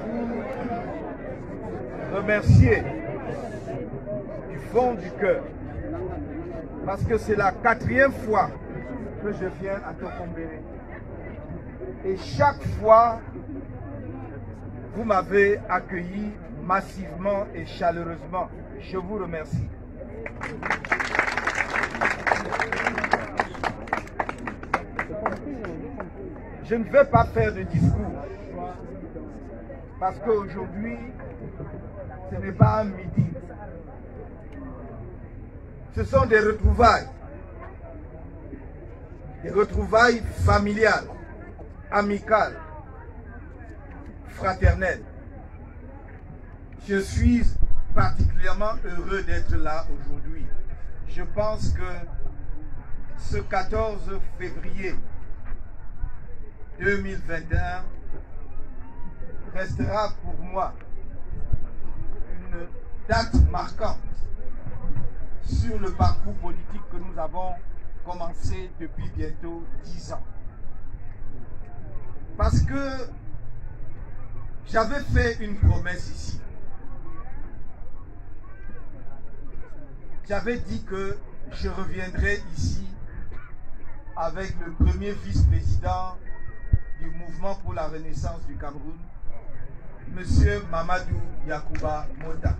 vous remercier du fond du cœur, parce que c'est la 4e fois que je viens à Tokombéré. Et chaque fois, vous m'avez accueilli massivement et chaleureusement. Je vous remercie. Je ne vais pas faire de discours, parce qu'aujourd'hui, ce n'est pas un meeting. Ce sont des retrouvailles familiales, amicales, fraternelles. Je suis particulièrement heureux d'être là aujourd'hui. Je pense que ce 14 février 2021 restera pour moi une date marquante sur le parcours politique que nous avons commencé depuis bientôt 10 ans. Parce que j'avais fait une promesse ici. J'avais dit que je reviendrai ici avec le premier vice-président du mouvement pour la renaissance du Cameroun, M. Mamadou Yakuba Mota.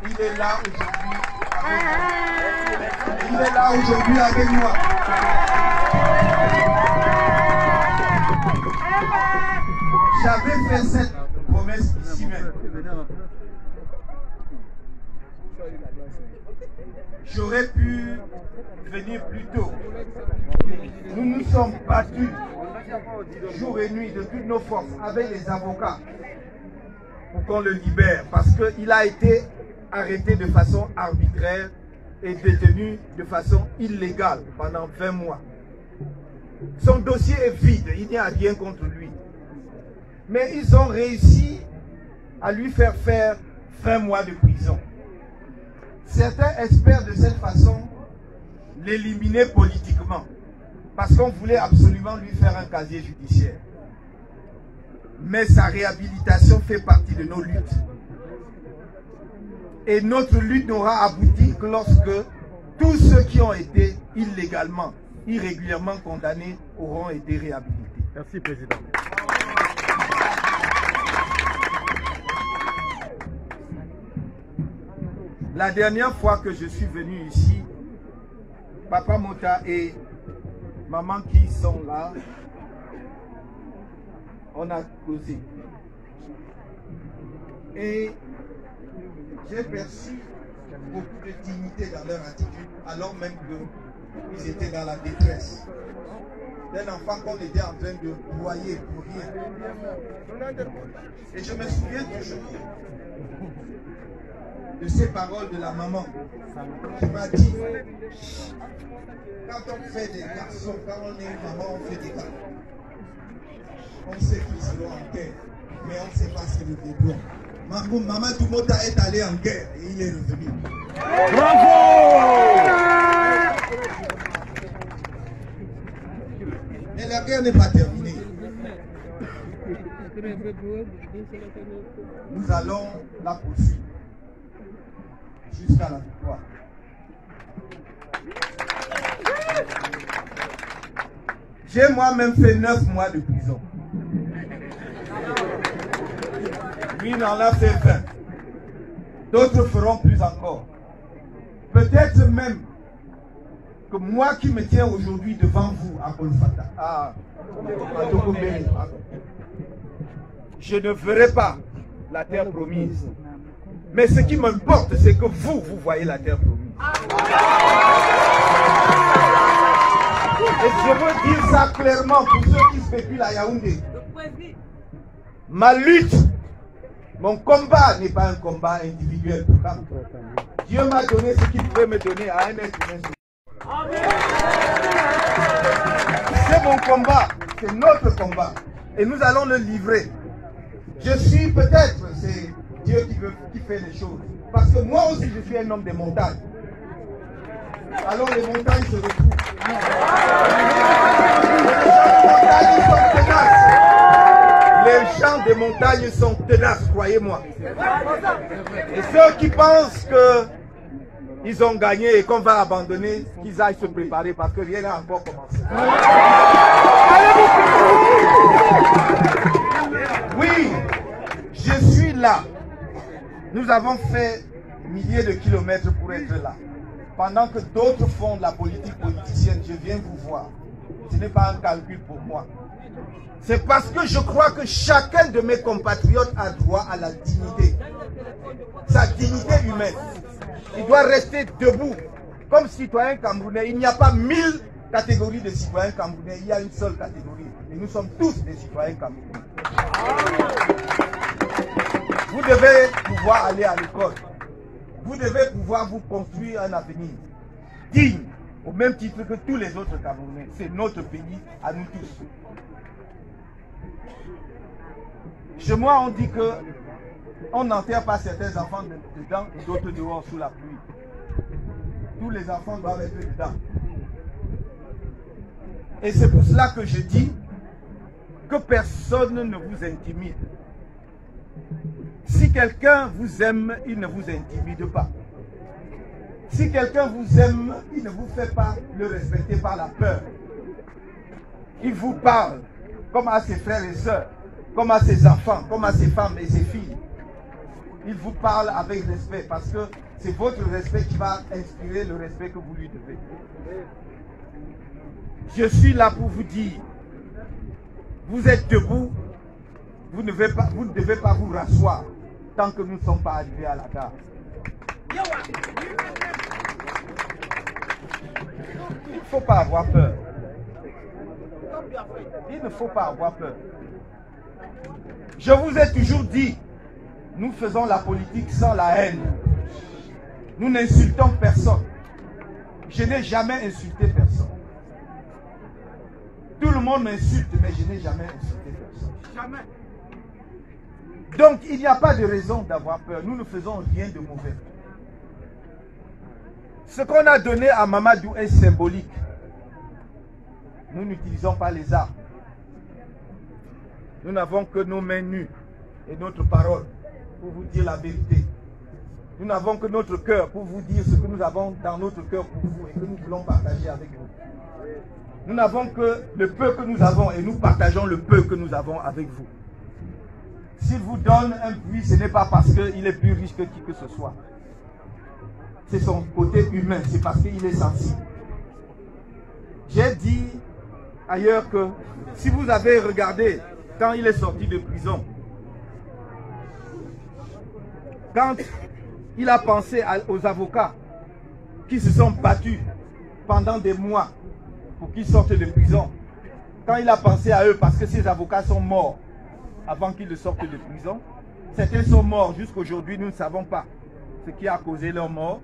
Il est là aujourd'hui avec moi. Il est là aujourd'hui avec moi. J'avais fait cette promesse ici même. J'aurais pu venir plus tôt. Nous nous sommes battus jour et nuit de toutes nos forces avec les avocats pour qu'on le libère, parce qu'il a été arrêté de façon arbitraire et détenu de façon illégale pendant 20 mois. Son dossier est vide, il n'y a rien contre lui. Mais ils ont réussi à lui faire 20 mois de prison. Certains espèrent de cette façon l'éliminer politiquement, parce qu'on voulait absolument lui faire un casier judiciaire. Mais sa réhabilitation fait partie de nos luttes. Et notre lutte n'aura abouti que lorsque tous ceux qui ont été illégalement, irrégulièrement condamnés auront été réhabilités. Merci, Président. La dernière fois que je suis venu ici, Papa Mota et maman qui sont là, on a causé. Et j'ai perçu beaucoup de dignité dans leur attitude, alors même qu'ils étaient dans la détresse. D'un enfant qu'on était en train de broyer pour rien. Et je me souviens toujours de ces paroles de la maman qui m'a dit: quand on fait des garçons, quand on est une maman, on fait des garçons. On sait qu'ils seront en guerre, mais on ne sait pas si le début. Maman Toumota est allé en guerre et il est revenu. Bravo! Mais la guerre n'est pas terminée. Nous allons la poursuivre jusqu'à la victoire. J'ai moi-même fait 9 mois de prison. Lui, il en a fait 20. D'autres feront plus encore. Peut-être même que moi qui me tiens aujourd'hui devant vous à Kolfata, à Tokombéré, je ne verrai pas la terre promise. Mais ce qui m'importe, c'est que vous voyez la terre promise. Et je veux dire ça clairement pour ceux qui spéculent à Yaoundé. Ma lutte, mon combat n'est pas un combat individuel. Dieu m'a donné ce qu'il pouvait me donner à un être humain. C'est mon combat, c'est notre combat. Et nous allons le livrer. Je suis peut-être, c'est Dieu qui fait les choses. Parce que moi aussi je suis un homme des montagnes. Alors les montagnes se retrouvent. Les champs des montagnes sont tenaces, croyez-moi. Et ceux qui pensent qu'ils ont gagné et qu'on va abandonner, qu'ils aillent se préparer parce que rien n'a encore commencé. Oui, je suis là. Nous avons fait milliers de kilomètres pour être là. Pendant que d'autres font de la politique politicienne, je viens vous voir. Ce n'est pas un calcul pour moi. C'est parce que je crois que chacun de mes compatriotes a droit à la dignité. Sa dignité humaine. Il doit rester debout. Comme citoyen camerounais, il n'y a pas 1000 catégories de citoyens camerounais. Il y a une seule catégorie. Et nous sommes tous des citoyens camerounais. Vous devez pouvoir aller à l'école. Vous devez pouvoir vous construire un avenir digne, au même titre que tous les autres Camerounais. C'est notre pays à nous tous. Chez moi, on dit que on n'enterre pas certains enfants dedans et d'autres dehors sous la pluie. Tous les enfants doivent être dedans. Et c'est pour cela que je dis que personne ne vous intimide. Si quelqu'un vous aime, il ne vous intimide pas. Si quelqu'un vous aime, il ne vous fait pas le respecter par la peur. Il vous parle comme à ses frères et sœurs, comme à ses enfants, comme à ses femmes et ses filles. Il vous parle avec respect parce que c'est votre respect qui va inspirer le respect que vous lui devez. Je suis là pour vous dire, vous êtes debout, vous ne devez pas vous rasseoir tant que nous ne sommes pas arrivés à la gare. Il ne faut pas avoir peur. Il ne faut pas avoir peur. Je vous ai toujours dit, nous faisons la politique sans la haine. Nous n'insultons personne. Je n'ai jamais insulté personne. Tout le monde m'insulte, mais je n'ai jamais insulté personne. Jamais. Donc, il n'y a pas de raison d'avoir peur. Nous ne faisons rien de mauvais. Ce qu'on a donné à Mamadou est symbolique. Nous n'utilisons pas les armes. Nous n'avons que nos mains nues et notre parole pour vous dire la vérité. Nous n'avons que notre cœur pour vous dire ce que nous avons dans notre cœur pour vous et que nous voulons partager avec vous. Nous n'avons que le peu que nous avons et nous partageons le peu que nous avons avec vous. S'il vous donne un puits, ce n'est pas parce qu'il est plus riche que qui que ce soit. C'est son côté humain, c'est parce qu'il est sensible. J'ai dit ailleurs que si vous avez regardé quand il est sorti de prison, quand il a pensé aux avocats qui se sont battus pendant des mois pour qu'ils sortent de prison, quand il a pensé à eux parce que ces avocats sont morts avant qu'ils ne sortent de prison, certains sont morts jusqu'aujourd'hui, nous ne savons pas ce qui a causé leur mort,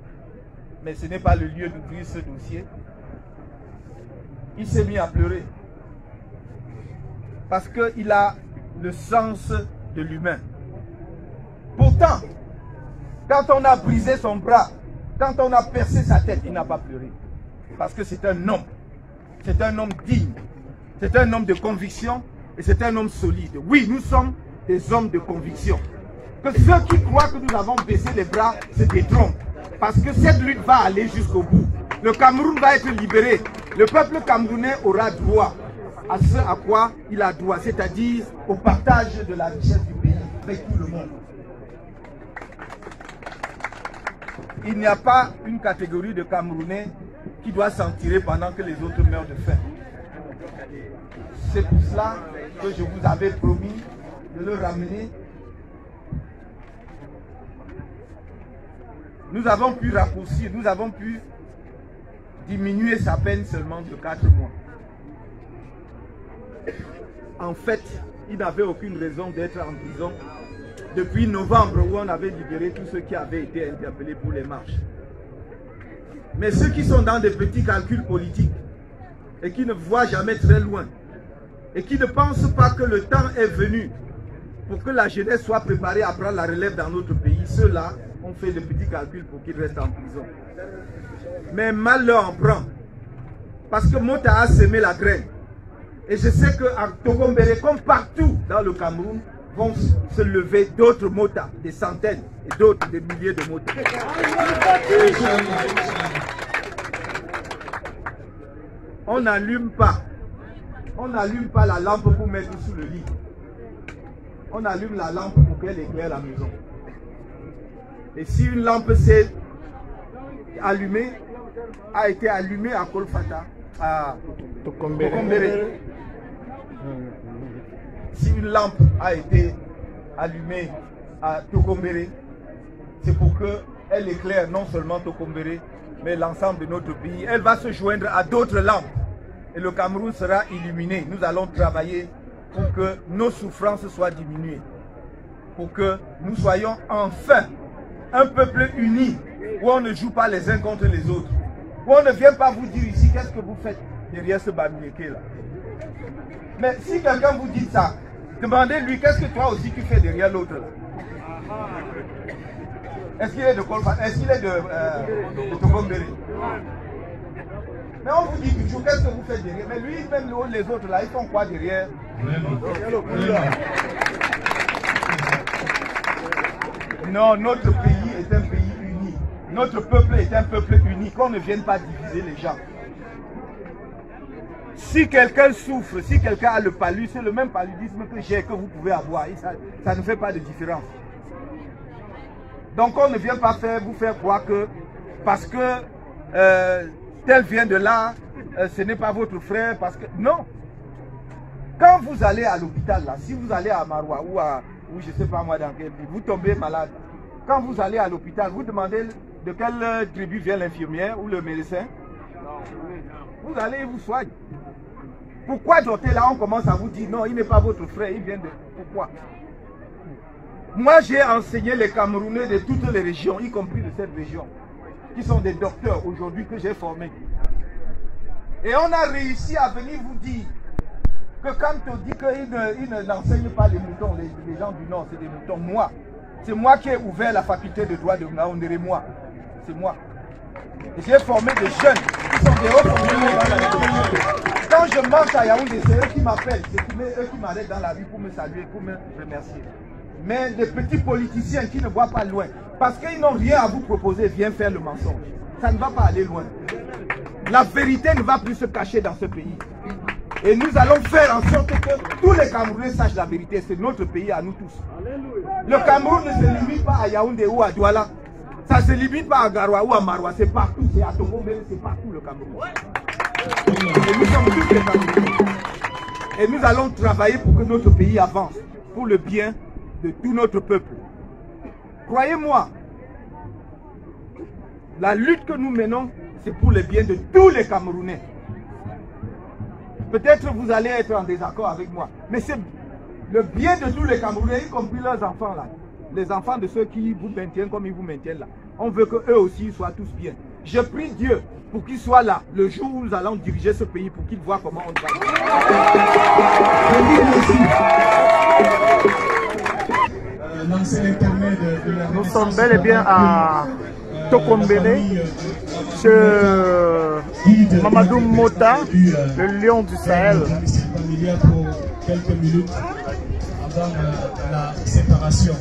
mais ce n'est pas le lieu d'ouvrir ce dossier. Il s'est mis à pleurer parce qu'il a le sens de l'humain. Pourtant, quand on a brisé son bras, quand on a percé sa tête, il n'a pas pleuré. Parce que c'est un homme. C'est un homme digne. C'est un homme de conviction et c'est un homme solide. Oui, nous sommes des hommes de conviction. Que ceux qui croient que nous avons baissé les bras se détrompent. Parce que cette lutte va aller jusqu'au bout. Le Cameroun va être libéré. Le peuple camerounais aura droit à ce à quoi il a droit, c'est-à-dire au partage de la richesse du pays avec tout le monde. Il n'y a pas une catégorie de Camerounais qui doit s'en tirer pendant que les autres meurent de faim. C'est pour cela que je vous avais promis de le ramener. Nous avons pu raccourcir, nous avons pu diminuer sa peine seulement de 4 mois. En fait, il n'avait aucune raison d'être en prison depuis novembre où on avait libéré tous ceux qui avaient été interpellés pour les marches. Mais ceux qui sont dans des petits calculs politiques et qui ne voient jamais très loin et qui ne pensent pas que le temps est venu pour que la jeunesse soit préparée à prendre la relève dans notre pays, ceux-là ont fait de petits calculs pour qu'ils restent en prison. Mais mal leur en prend. Parce que Mota a semé la graine. Et je sais qu'à Togombéré, comme partout dans le Cameroun, vont se lever d'autres motas, des centaines et d'autres, des milliers de motas. On n'allume pas la lampe pour mettre sous le lit. On allume la lampe pour qu'elle éclaire la maison. Et si une lampe s'est allumée, a été allumée à Kolfata, à Tokombere. Si une lampe a été allumée à Tokombere, c'est pour qu'elle éclaire non seulement Tokombere, mais l'ensemble de notre pays. Elle va se joindre à d'autres lampes et le Cameroun sera illuminé. Nous allons travailler pour que nos souffrances soient diminuées, pour que nous soyons enfin un peuple uni, où on ne joue pas les uns contre les autres, où on ne vient pas vous dire ici qu'est-ce que vous faites derrière ce bamiéké là. Mais si quelqu'un vous dit ça, demandez-lui qu'est-ce que toi aussi tu fais derrière l'autre là. Est-ce qu'il est de Kolfa? Est-ce qu'il est de Tokombere? Mais on vous dit toujours qu'est-ce que vous faites derrière. Mais lui, même les autres là, ils font quoi derrière? Non, notre pays est un pays uni. Notre peuple est un peuple uni. Qu'on ne vienne pas diviser les gens. Si quelqu'un souffre, si quelqu'un a le palud, c'est le même paludisme que j'ai, que vous pouvez avoir. Et ça ne fait pas de différence. Donc on ne vient pas vous faire croire que parce que tel vient de là, ce n'est pas votre frère. Parce que non. Quand vous allez à l'hôpital, là, si vous allez à Maroua ou je ne sais pas moi dans quel pays, vous tombez malade. Quand vous allez à l'hôpital, vous demandez de quelle tribu vient l'infirmière ou le médecin. Vous allez, il vous soigne. Pourquoi d'autres là, on commence à vous dire non, il n'est pas votre frère, il vient de... Pourquoi? Moi, j'ai enseigné les Camerounais de toutes les régions, y compris de cette région, qui sont des docteurs aujourd'hui que j'ai formés. Et on a réussi à venir vous dire que quand on dit qu'ils n'enseignent pas les moutons, les gens du Nord, c'est des moutons. Moi, c'est moi qui ai ouvert la faculté de droit de Ngaoundéré, moi. C'est moi. Et j'ai formé des jeunes qui sont des hauts fonctionnaires dans la République. Quand je marche à Yaoundé, c'est eux qui m'appellent, c'est eux qui m'arrêtent dans la rue pour me saluer, pour me remercier. Mais les petits politiciens qui ne voient pas loin, parce qu'ils n'ont rien à vous proposer, viennent faire le mensonge. Ça ne va pas aller loin. La vérité ne va plus se cacher dans ce pays. Et nous allons faire en sorte que tous les Camerounais sachent la vérité. C'est notre pays à nous tous. Le Cameroun ne se limite pas à Yaoundé ou à Douala. Ça ne se limite pas à Garoua ou à Maroua. C'est partout. C'est à Tokombere, c'est partout le Cameroun. Et nous sommes tous les Camerounais. Et nous allons travailler pour que notre pays avance. Pour le bien de tout notre peuple. Croyez-moi, la lutte que nous menons, c'est pour le bien de tous les Camerounais. Peut-être vous allez être en désaccord avec moi, mais c'est le bien de tous les Camerounais, y compris leurs enfants là. Les enfants de ceux qui vous maintiennent comme ils vous maintiennent là. On veut qu'eux aussi soient tous bien. Je prie Dieu pour qu'ils soient là le jour où nous allons diriger ce pays, pour qu'ils voient comment on travaille. Nous sommes bel et bien à Tokombere, chez Mamadou Mota, le lion du Sahel. Pour quelques minutes avant la séparation.